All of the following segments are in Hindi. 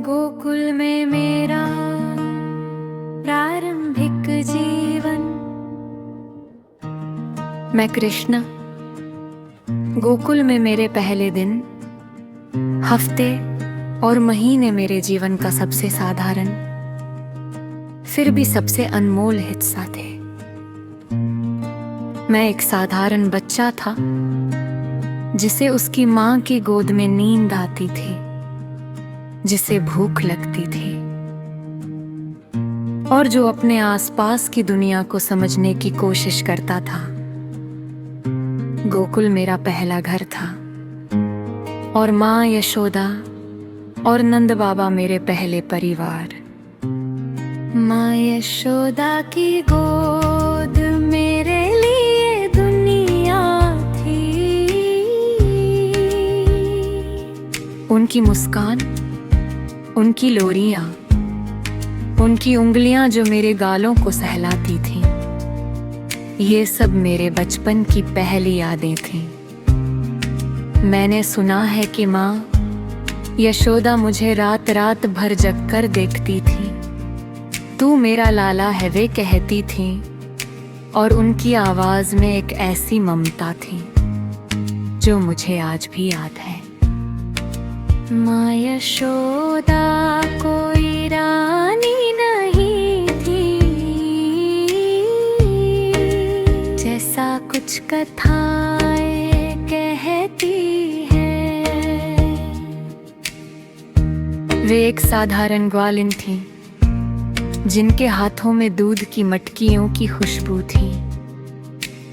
गोकुल में मेरा प्रारंभिक जीवन। मैं कृष्ण। गोकुल में मेरे पहले दिन, हफ्ते और महीने मेरे जीवन का सबसे साधारण, फिर भी सबसे अनमोल हिस्सा थे। मैं एक साधारण बच्चा था जिसे उसकी माँ की गोद में नींद आती थी, जिसे भूख लगती थी और जो अपने आसपास की दुनिया को समझने की कोशिश करता था। गोकुल मेरा पहला घर था और माँ यशोदा और नंद बाबा मेरे पहले परिवार। माँ यशोदा की गोद मेरे लिए दुनिया थी। उनकी मुस्कान, उनकी लोरियां, उनकी उंगलियां जो मेरे गालों को सहलाती थीं, ये सब मेरे बचपन की पहली यादें थीं। मैंने सुना है कि माँ यशोदा मुझे रात रात भर जग कर देखती थी। तू मेरा लाला है, वे कहती थी, और उनकी आवाज में एक ऐसी ममता थी जो मुझे आज भी याद है। माँ यशोदा कोई रानी नहीं थी, जैसा कुछ कथाएं कहती है। वे एक साधारण ग्वालिन थी जिनके हाथों में दूध की मटकियों की खुशबू थी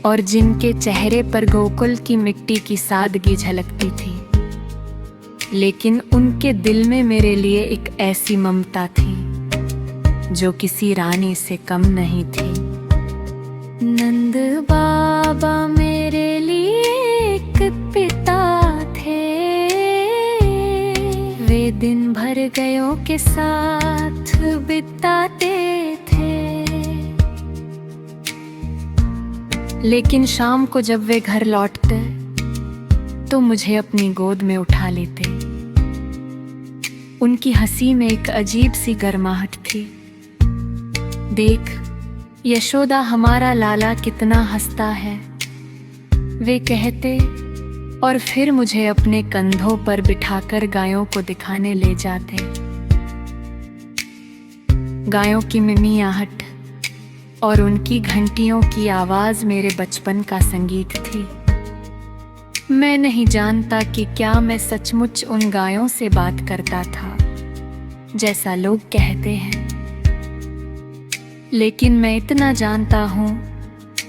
और जिनके चेहरे पर गोकुल की मिट्टी की सादगी झलकती थी। लेकिन उनके दिल में मेरे लिए एक ऐसी ममता थी जो किसी रानी से कम नहीं थी। नंद बाबा मेरे लिए एक पिता थे। वे दिन भर गायों के साथ बिताते थे, लेकिन शाम को जब वे घर लौटते तो मुझे अपनी गोद में उठा लेते। उनकी हंसी में एक अजीब सी गर्माहट थी। देख यशोदा, हमारा लाला कितना हंसता है, वे कहते, और फिर मुझे अपने कंधों पर बिठाकर गायों को दिखाने ले जाते। गायों की मिमियाहट और उनकी घंटियों की आवाज मेरे बचपन का संगीत थी। मैं नहीं जानता कि क्या मैं सचमुच उन गायों से बात करता था जैसा लोग कहते हैं, लेकिन मैं इतना जानता हूँ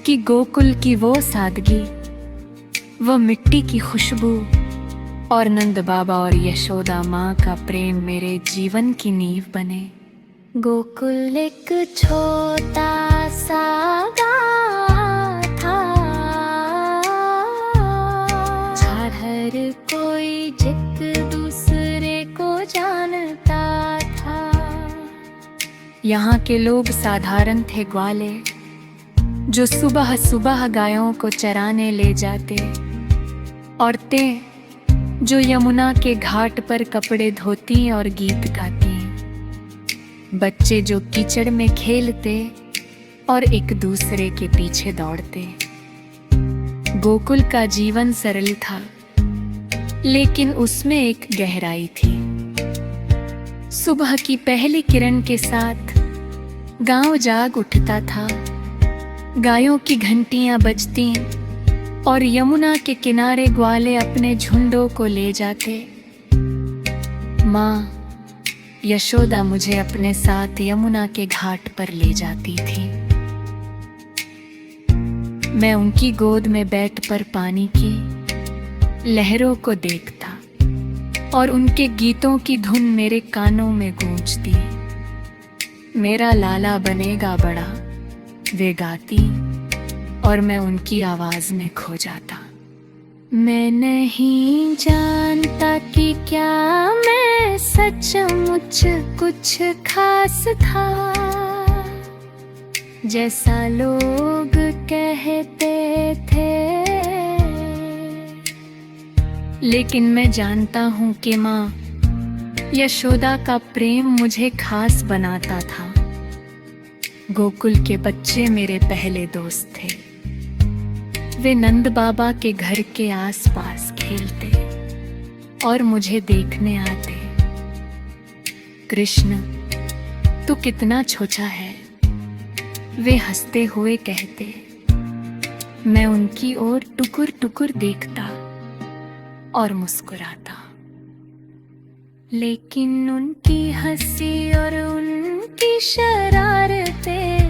कि गोकुल की वो सादगी, वो मिट्टी की खुशबू और नंद बाबा और यशोदा माँ का प्रेम मेरे जीवन की नींव बने। गोकुल एक छोटा सा गाँव था, हर कोई एक दूसरे को जानता था। यहाँ के लोग साधारण थे ग्वाले जो सुबह सुबह गायों को चराने ले जाते, औरतें जो यमुना के घाट पर कपड़े धोती और गीत गाती, बच्चे जो कीचड़ में खेलते और एक दूसरे के पीछे दौड़ते। गोकुल का जीवन सरल था, लेकिन उसमें एक गहराई थी। सुबह की पहली किरण के साथ गांव जाग उठता था, गायों की घंटियां बजती और यमुना के किनारे ग्वाले अपने झुंडों को ले जाते। माँ यशोदा मुझे अपने साथ यमुना के घाट पर ले जाती थी। मैं उनकी गोद में बैठकर पानी की लहरों को देखता और उनके गीतों की धुन मेरे कानों में गूंजती। मेरा लाला बनेगा बड़ा, वे गाती, और मैं उनकी आवाज में खो जाता। मैं नहीं जानता कि क्या मैं सचमुच कुछ खास था, जैसा लोग कहते थे, लेकिन मैं जानता हूँ कि माँ यशोदा का प्रेम मुझे खास बनाता था। गोकुल के बच्चे मेरे पहले दोस्त थे। वे नंद बाबा के घर के आसपास खेलते और मुझे देखने आते। कृष्ण, तू कितना छोटा है, वे हंसते हुए कहते। मैं उनकी ओर टुकुर टुकुर देखता और मुस्कुराता। लेकिन उनकी हंसी और उनकी शरारतें